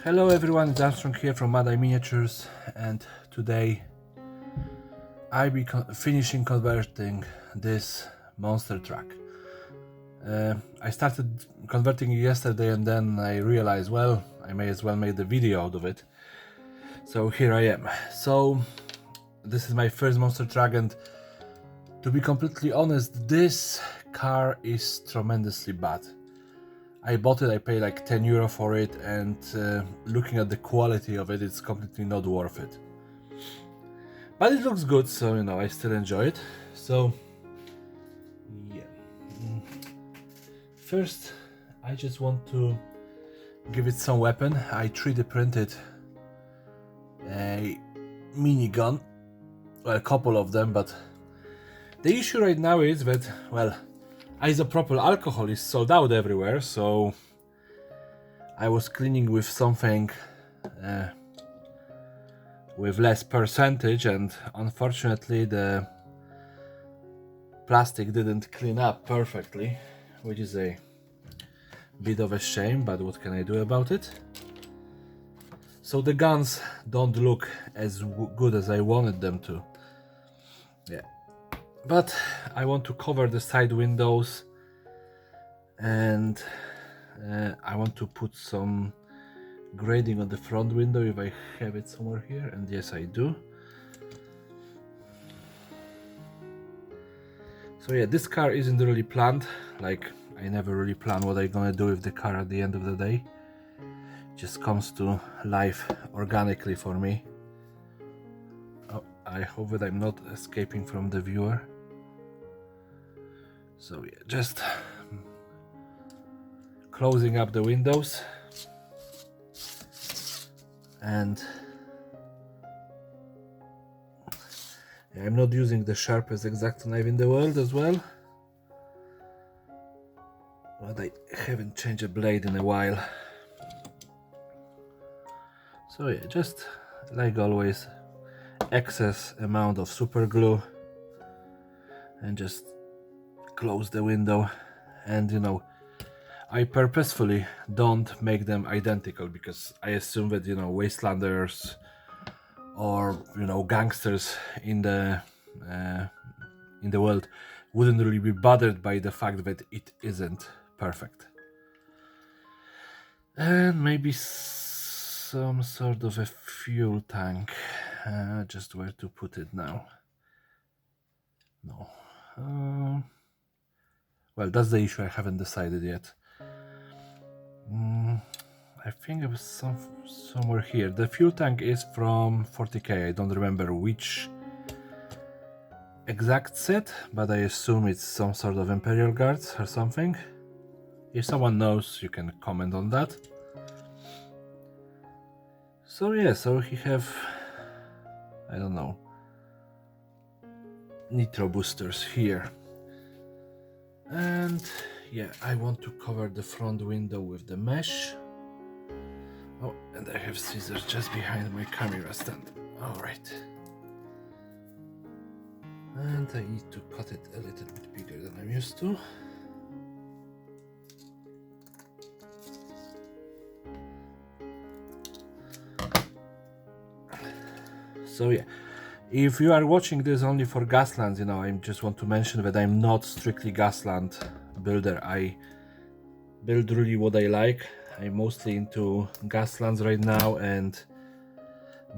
Hello everyone, it's Armstrong here from Mad Eye Miniatures, and today I'll be finishing converting this monster truck. I started converting it yesterday and then I realized, well, I may as well make the video out of it. So here I am. So this is my first monster truck, and to be completely honest, this car is tremendously bad. I bought it, I paid like €10 for it, and looking at the quality of it, it's completely not worth it. But it looks good, so I still enjoy it. So yeah. First, I just want to give it some weapon. I 3D printed a minigun, well, a couple of them, but the issue right now is that, well, isopropyl alcohol is sold out everywhere, so I was cleaning with something with less percentage, and unfortunately the plastic didn't clean up perfectly, which is a bit of a shame, but what can I do about it? So the guns don't look as good as I wanted them to. Yeah. But I want to cover the side windows, and I want to put some grading on the front window if I have it somewhere here, and yes, I do. So yeah, this car isn't really planned. Like, I never really plan what I'm gonna do with the car at the end of the day. It just comes to life organically for me. Oh, I hope that I'm not escaping from the viewer. So yeah, just closing up the windows, and yeah, I'm not using the sharpest X-Acto knife in the world as well, but I haven't changed a blade in a while. So yeah, just like always, excess amount of super glue, and just close the window. And I purposefully don't make them identical, because I assume that wastelanders or gangsters in the world wouldn't really be bothered by the fact that it isn't perfect. And maybe some sort of a fuel tank. Just where to put it now? No. Well, that's the issue. I haven't decided yet. I think it was somewhere here. The fuel tank is from 40k. I don't remember which exact set, but I assume it's some sort of Imperial Guards or something. If someone knows, you can comment on that. So yeah, so he have, I don't know, nitro boosters here. And yeah, I want to cover the front window with the mesh. Oh, and I have scissors just behind my camera stand. Alright. And I need to cut it a little bit bigger than I'm used to. So yeah, if you are watching this only for Gaslands, I just want to mention that I'm not strictly Gasland builder. I build really what I like. I'm mostly into Gaslands right now, and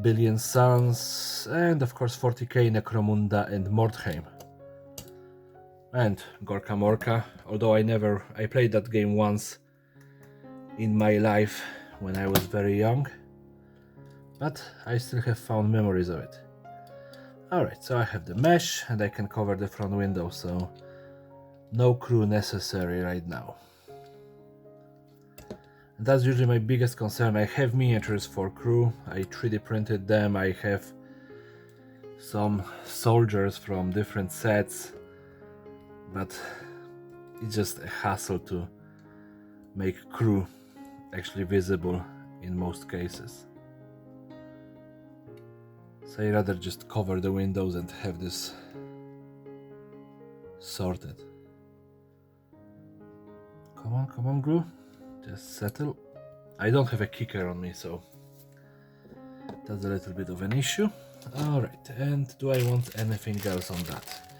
Billion Suns, and of course 40k, Necromunda and Mordheim. And Gorka Morka, although I played that game once in my life when I was very young, but I still have fond memories of it. Alright, so I have the mesh and I can cover the front window, so no crew necessary right now. And that's usually my biggest concern. I have miniatures for crew, I 3D printed them, I have some soldiers from different sets, but it's just a hassle to make crew actually visible in most cases. So I'd rather just cover the windows and have this sorted. Come on, glue. Just settle. I don't have a kicker on me, so that's a little bit of an issue. Alright, and do I want anything else on that?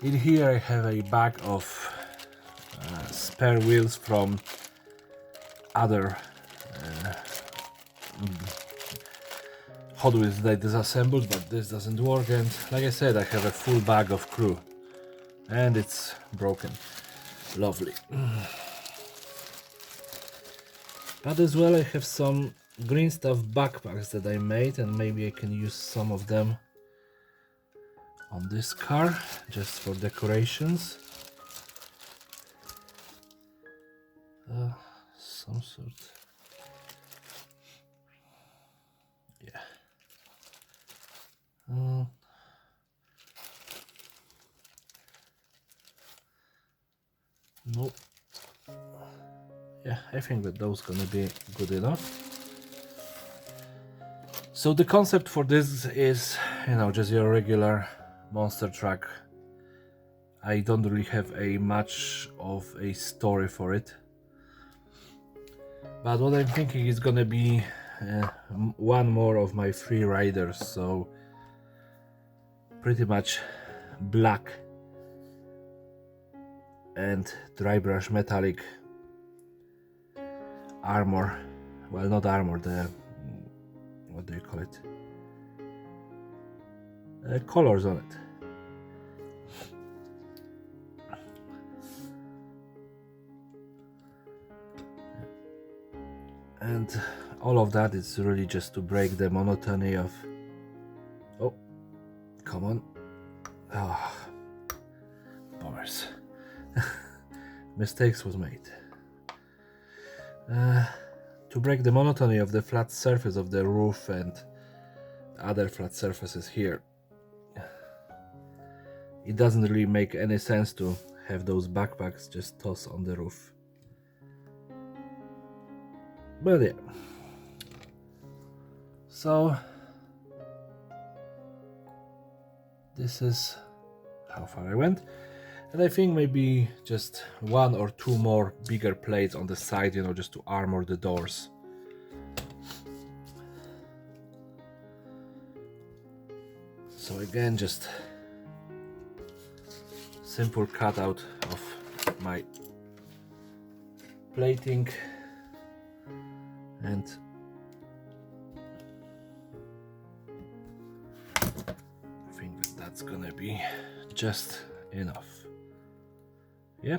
In here I have a bag of spare wheels from other Hot Wheels that I disassembled, but this doesn't work, and like I said, I have a full bag of crew and it's broken. Lovely. But as well I have some green stuff backpacks that I made, and maybe I can use some of them on this car just for decorations. Some sort. Yeah. Nope. Yeah, I think that those gonna be good enough. So the concept for this is, you know, just your regular monster truck. I don't really have a much of a story for it, but what I'm thinking is gonna be one more of my free riders, so pretty much black and dry brush metallic armor, well, not armor, the what do you call it, colors on it. And all of that is really just to break the monotony of, oh, come on, ah, bummers. Mistakes was made. To break the monotony of the flat surface of the roof and other flat surfaces here. It doesn't really make any sense to have those backpacks just toss on the roof. But yeah. So this is how far I went. And I think maybe just one or two more bigger plates on the side, you know, just to armor the doors. So again, just simple cutout of my plating, and I think that that's gonna be just enough. Yeah,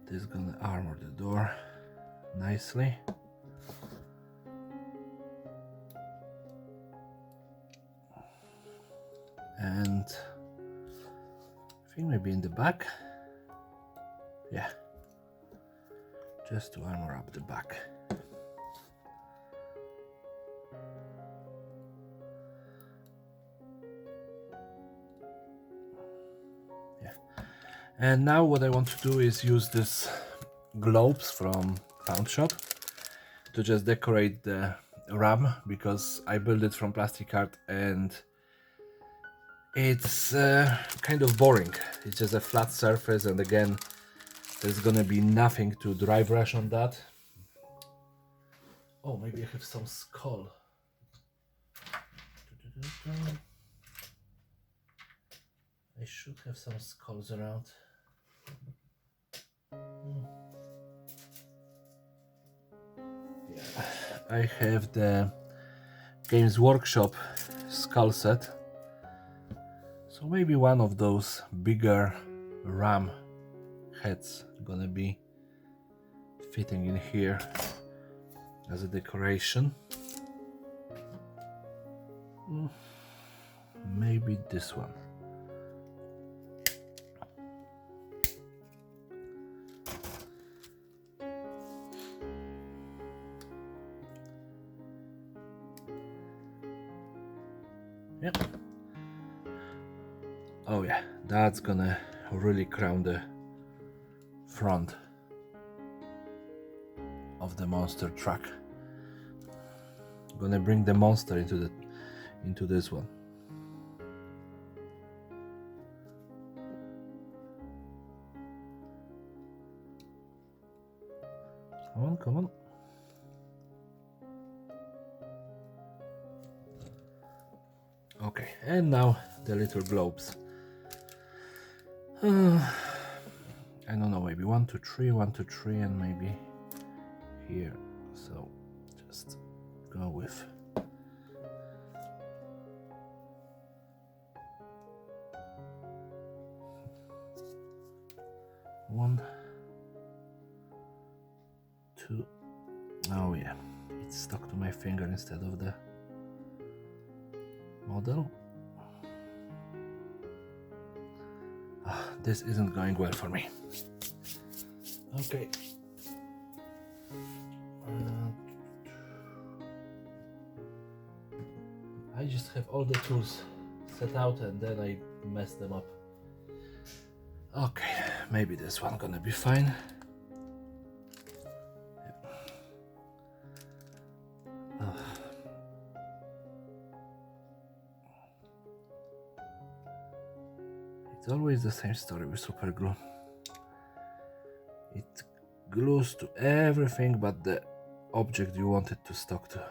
this is gonna armor the door nicely. And I think maybe in the back, yeah, just to armor up the back. Yeah, and now what I want to do is use this globes from Pound Shop to just decorate the ram, because I built it from plastic art and it's kind of boring. It's just a flat surface, and again, there's gonna be nothing to dry brush on that. Oh, maybe I have some skull. I should have some skulls around. Yeah, I have the Games Workshop skull set. So maybe one of those bigger ram heads gonna be fitting in here as a decoration. Maybe this one. Yep. Oh yeah, that's gonna really crown the front of the monster truck. Gonna bring the monster into this one. Come on, come on. Okay, and now the little globes. I don't know, maybe 1, 2, 3, 1, 2, 3, and maybe here. So just go with 1, 2. Oh yeah, it's stuck to my finger instead of the model. This isn't going well for me. Okay. I just have all the tools set out and then I mess them up. Okay, maybe this one gonna be fine. It's always the same story with super glue. It glues to everything but the object you want it to stick to.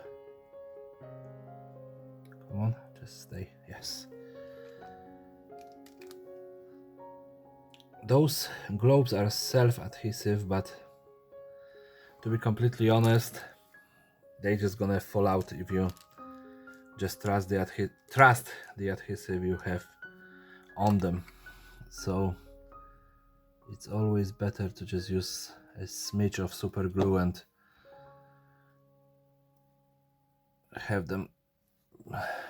Come on, just stay. Yes. Those globes are self-adhesive, but to be completely honest, they're just gonna fall out if you just trust the adhesive you have on them. So it's always better to just use a smidge of super glue and have them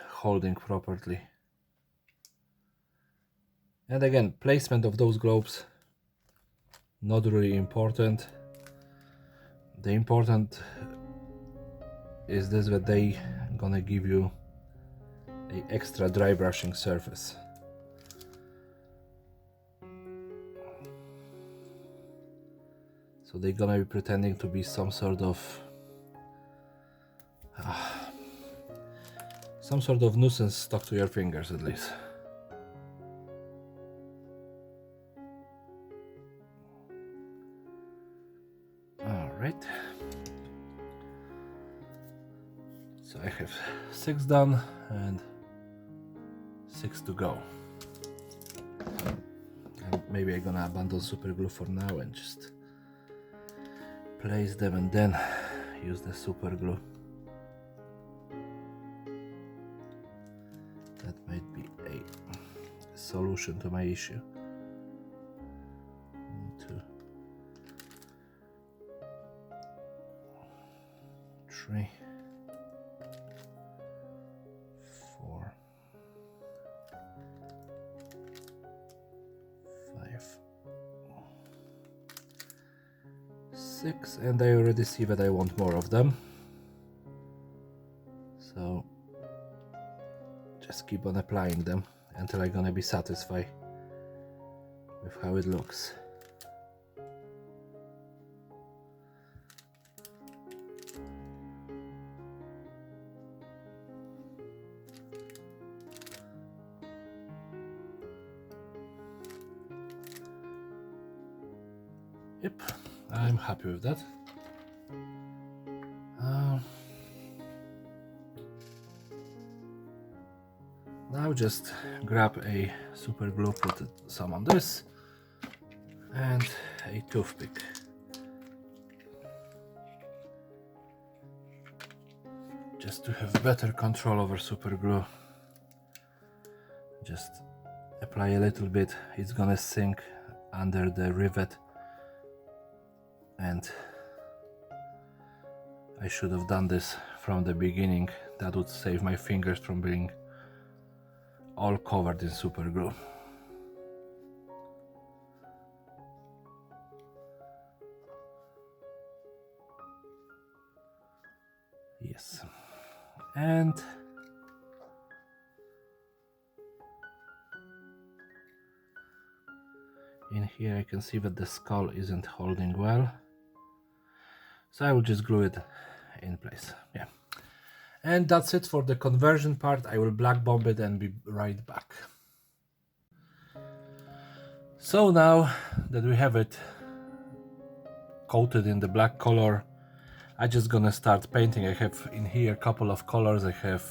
holding properly. And again, placement of those globes not really important. The important is this, that they gonna give you a extra dry brushing surface. So they're gonna be pretending to be some sort of nuisance stuck to your fingers at least. Alright. So I have 6 done and 6 to go. And maybe I'm gonna abandon super glue for now and just place them and then use the super glue. That might be a solution to my issue. 1, 2, 3, 4, 5, 6, and I already see that I want more of them. So just keep on applying them until I'm gonna be satisfied with how it looks. Yep, I'm happy with that. Now just grab a super glue, put some on this, and a toothpick. Just to have better control over super glue. Just apply a little bit, it's gonna sink under the rivet, and I should have done this from the beginning. That would save my fingers from being all covered in super glue. Yes, and in here I can see that the skull isn't holding well, so I will just glue it in place. Yeah, and that's it for the conversion part. I will black bomb it and be right back. So now that we have it coated in the black color, I just gonna start painting. I have in here a couple of colors. I have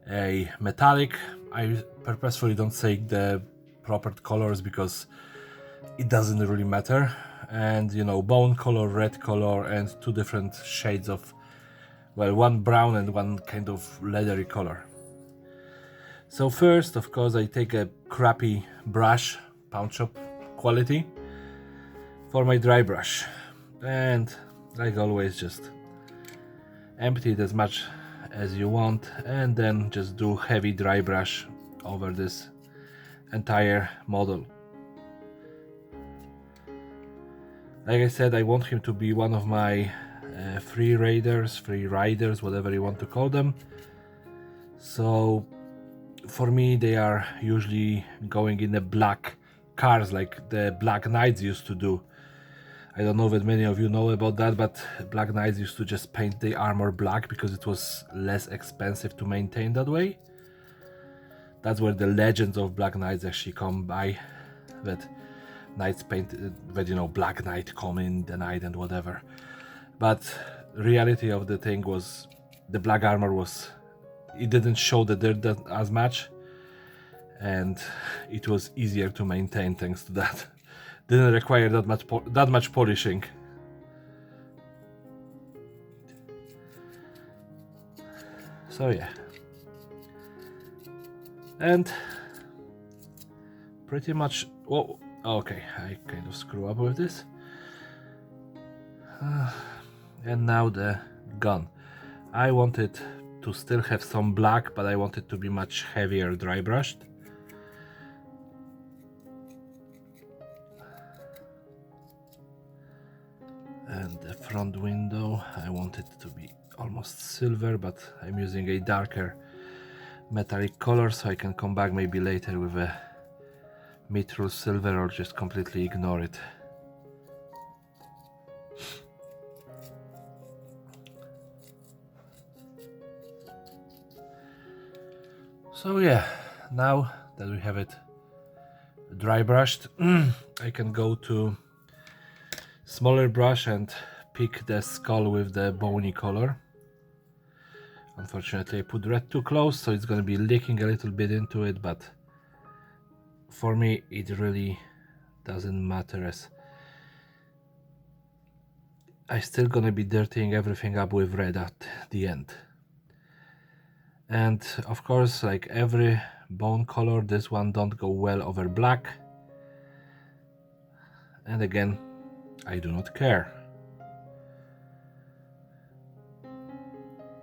a metallic. I purposefully don't say the proper colors because it doesn't really matter. And you know, bone color, red color, and two different shades of, well, one brown and one kind of leathery color. So first, of course, I take a crappy brush, pawn shop quality, for my dry brush, and like always, just empty it as much as you want, and then just do heavy dry brush over this entire model. Like I said, I want him to be one of my free riders, whatever you want to call them. So for me, they are usually going in the black cars like the Black Knights used to do. I don't know that many of you know about that, but Black Knights used to just paint the armor black because it was less expensive to maintain that way. That's where the legends of Black Knights actually come by, that knights painted, that, you know, Black Knight come in the night and whatever. But reality of the thing was the black armor was, it didn't show the dirt as much, and it was easier to maintain thanks to that. Didn't require that much polishing. So yeah, and pretty much. Oh, okay, I kind of screw up with this. And now the gun. I wanted to still have some black, but I want it to be much heavier dry brushed. And the front window, I want it to be almost silver, but I'm using a darker metallic color, so I can come back maybe later with a mithril silver or just completely ignore it. So yeah, now that we have it dry brushed, I can go to smaller brush and pick the skull with the bony color. Unfortunately, I put red too close, so it's going to be leaking a little bit into it, but for me it really doesn't matter, as I still gonna be dirtying everything up with red at the end. And of course, like every bone color, this one don't go well over black. And again, I do not care.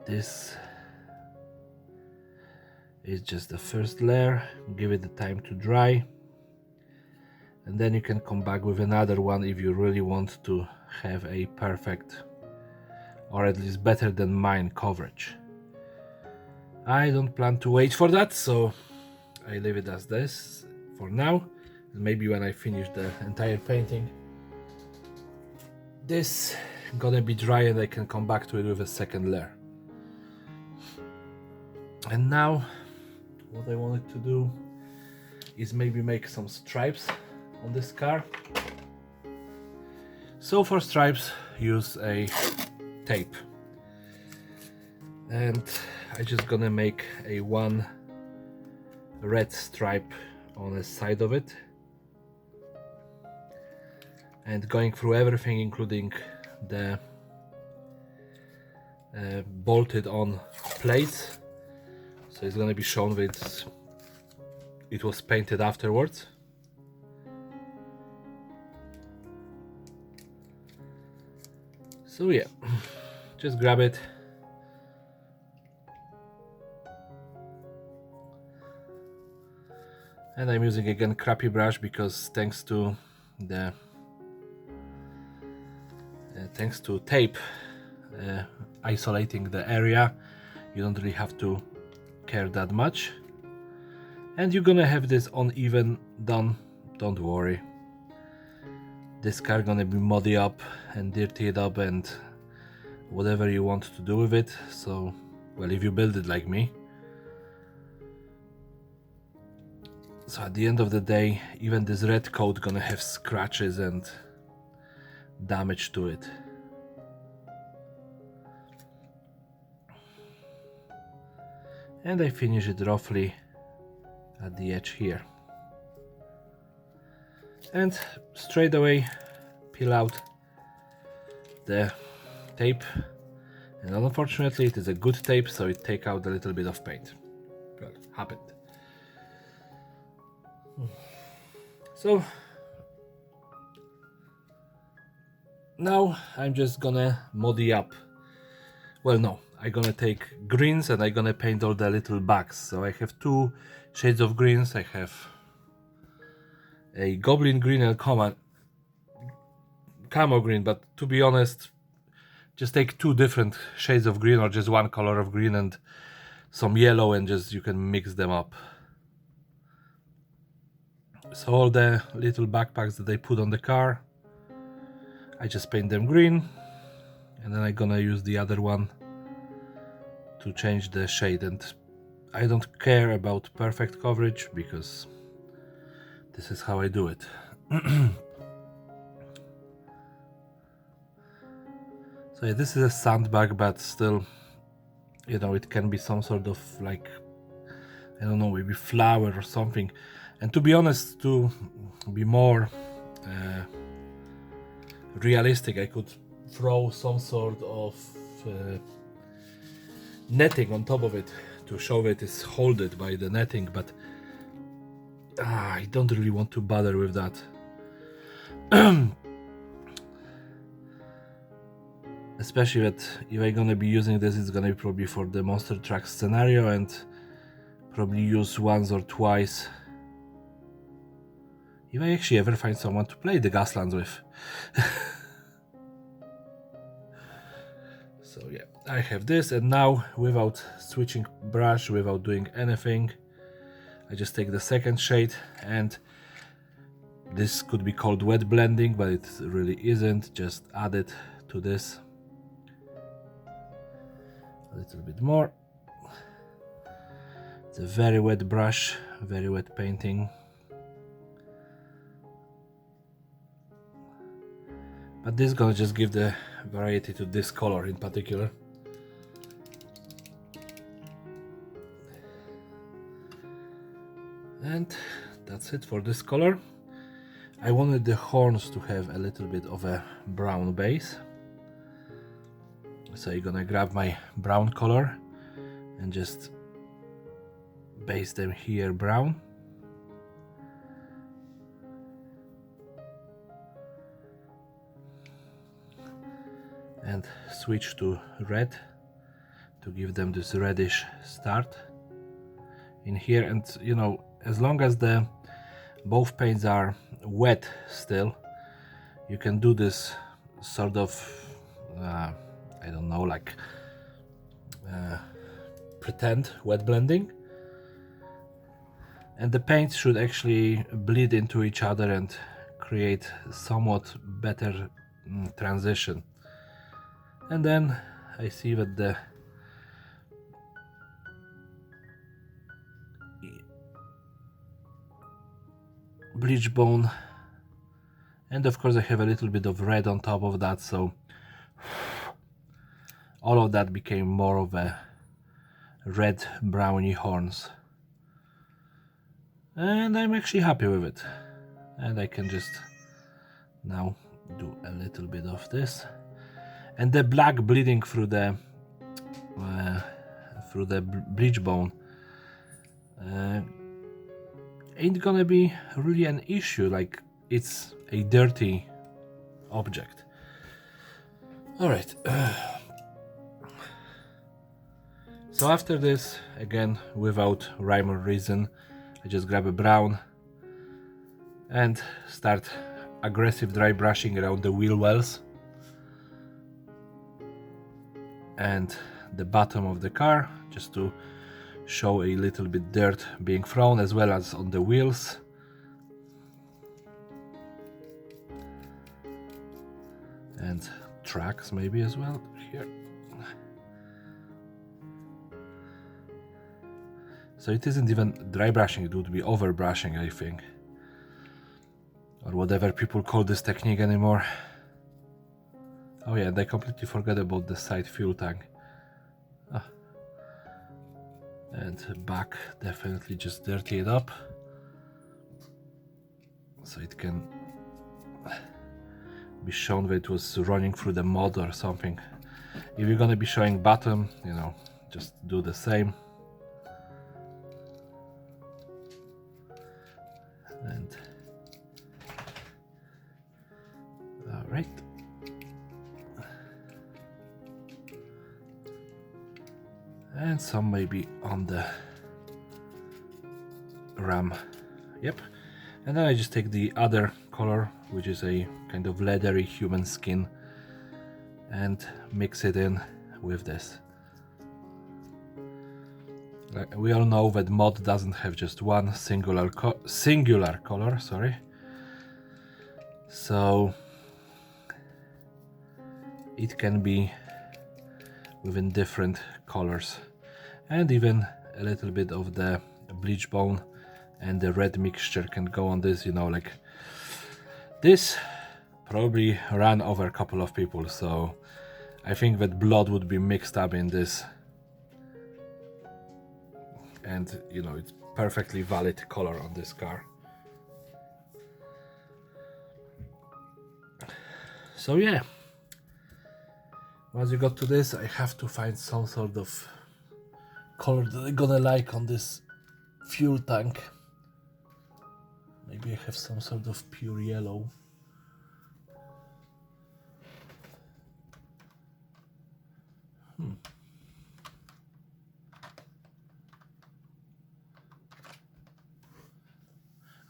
This is just the first layer. Give it the time to dry, and then you can come back with another one if you really want to have a perfect, or at least better than mine, coverage. I don't plan to wait for that, so I leave it as this for now. And maybe when I finish the entire painting, this gonna be dry and I can come back to it with a second layer. And now what I wanted to do is maybe make some stripes on this car. So for stripes, use a tape, and I just gonna make a one red stripe on the side of it, and going through everything, including the bolted on plates, so it's gonna be shown that it was painted afterwards. So yeah, just grab it, and I'm using again crappy brush because thanks to the tape isolating the area, you don't really have to care that much. And you're gonna have this uneven done, don't worry. This car gonna be muddy up and dirty it up and whatever you want to do with it. So, well, if you build it like me. So at the end of the day, even this red coat gonna have scratches and damage to it. And I finish it roughly at the edge here. And straight away peel out the tape, and unfortunately it is a good tape, so it takes out a little bit of paint. Well, happened. So now I'm just gonna muddy up. Well, no, I'm gonna take greens and I'm gonna paint all the little bugs. So I have two shades of greens. I have a goblin green and camo green, but to be honest, just take two different shades of green or just one color of green and some yellow, and just you can mix them up. So all the little backpacks that I put on the car, I just paint them green, and then I'm gonna use the other one to change the shade. And I don't care about perfect coverage because this is how I do it. So yeah, this is a sandbag, but still, you know, it can be some sort of like, I don't know, maybe flower or something. And to be honest, to be more realistic, I could throw some sort of netting on top of it to show it is holded by the netting, but I don't really want to bother with that. Especially that if I'm gonna be using this, it's gonna be probably for the monster truck scenario, and probably use once or twice if I actually ever find someone to play the Gaslands with. So yeah, I have this, and now without switching brush, without doing anything, I just take the second shade, and this could be called wet blending, but it really isn't. Just add it to this a little bit more. It's a very wet brush, very wet painting. But this is gonna just give the variety to this color in particular. And that's it for this color. I wanted the horns to have a little bit of a brown base. So I'm gonna grab my brown color and just base them here brown. And switch to red to give them this reddish start in here. And you know, as long as the both paints are wet still, you can do this sort of I don't know, like pretend wet blending, and the paints should actually bleed into each other and create somewhat better transition. And then I see that the bleach bone, and of course I have a little bit of red on top of that, so all of that became more of a red browny horns, and I'm actually happy with it. And I can just now do a little bit of this, and the black bleeding through the bleach bone ain't gonna be really an issue, like it's a dirty object. Alright, so after this, again without rhyme or reason, I just grab a brown and start aggressive dry brushing around the wheel wells and the bottom of the car, just to show a little bit dirt being thrown, as well as on the wheels. And tracks maybe as well here. So it isn't even dry brushing, it would be over brushing, I think, or whatever people call this technique anymore. Oh yeah, and I completely forgot about the side fuel tank. And back, definitely just dirty it up so it can be shown that it was running through the mud or something. If you're gonna be showing bottom, you know, just do the same. And all right. And some maybe on the ram. Yep. And then I just take the other color, which is a kind of leathery human skin, and mix it in with this. We all know that mod doesn't have just one singular color, sorry. So it can be within different colors, and even a little bit of the bleach bone and the red mixture can go on this, you know, like this probably ran over a couple of people, so I think that blood would be mixed up in this, and you know, it's perfectly valid color on this car. So yeah, once you got to this, I have to find some sort of color that I'm gonna like on this fuel tank. Maybe I have some sort of pure yellow.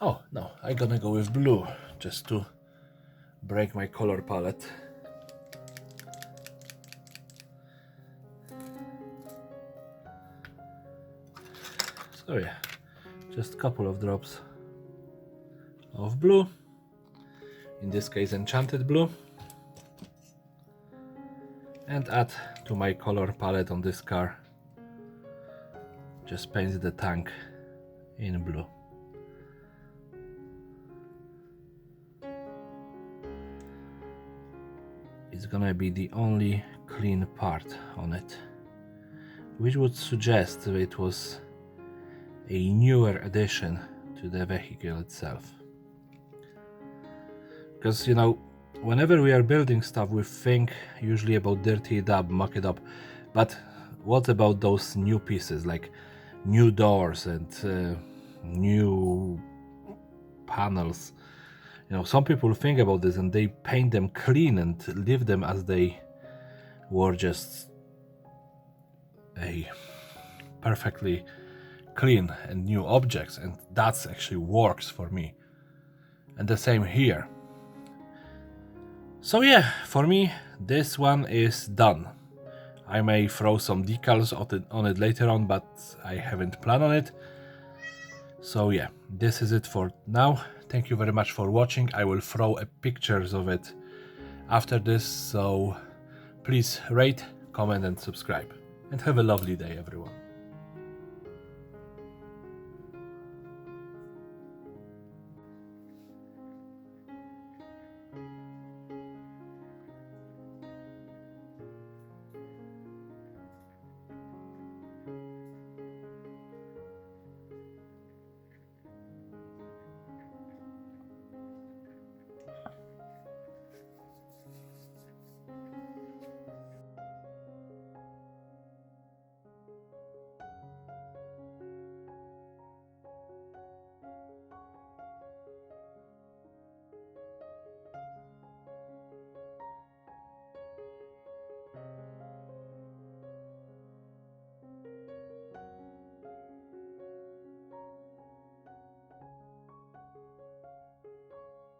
Oh no, I'm gonna go with blue just to break my color palette. So yeah, just a couple of drops of blue, in this case enchanted blue, and add to my color palette on this car. Just paint the tank in blue. It's gonna be the only clean part on it, which would suggest that it was a newer addition to the vehicle itself. Because, you know, whenever we are building stuff, we think usually about dirty it up, muck it up, but what about those new pieces, like new doors and new panels? You know, some people think about this and they paint them clean and leave them as they were, just a perfectly clean and new objects, and that's actually works for me. And the same here. So yeah, for me this one is done. I may throw some decals on it later on, but I haven't planned on it. So yeah, this is it for now. Thank you very much for watching. I will throw pictures of it after this, so please rate, comment and subscribe. And have a lovely day, everyone.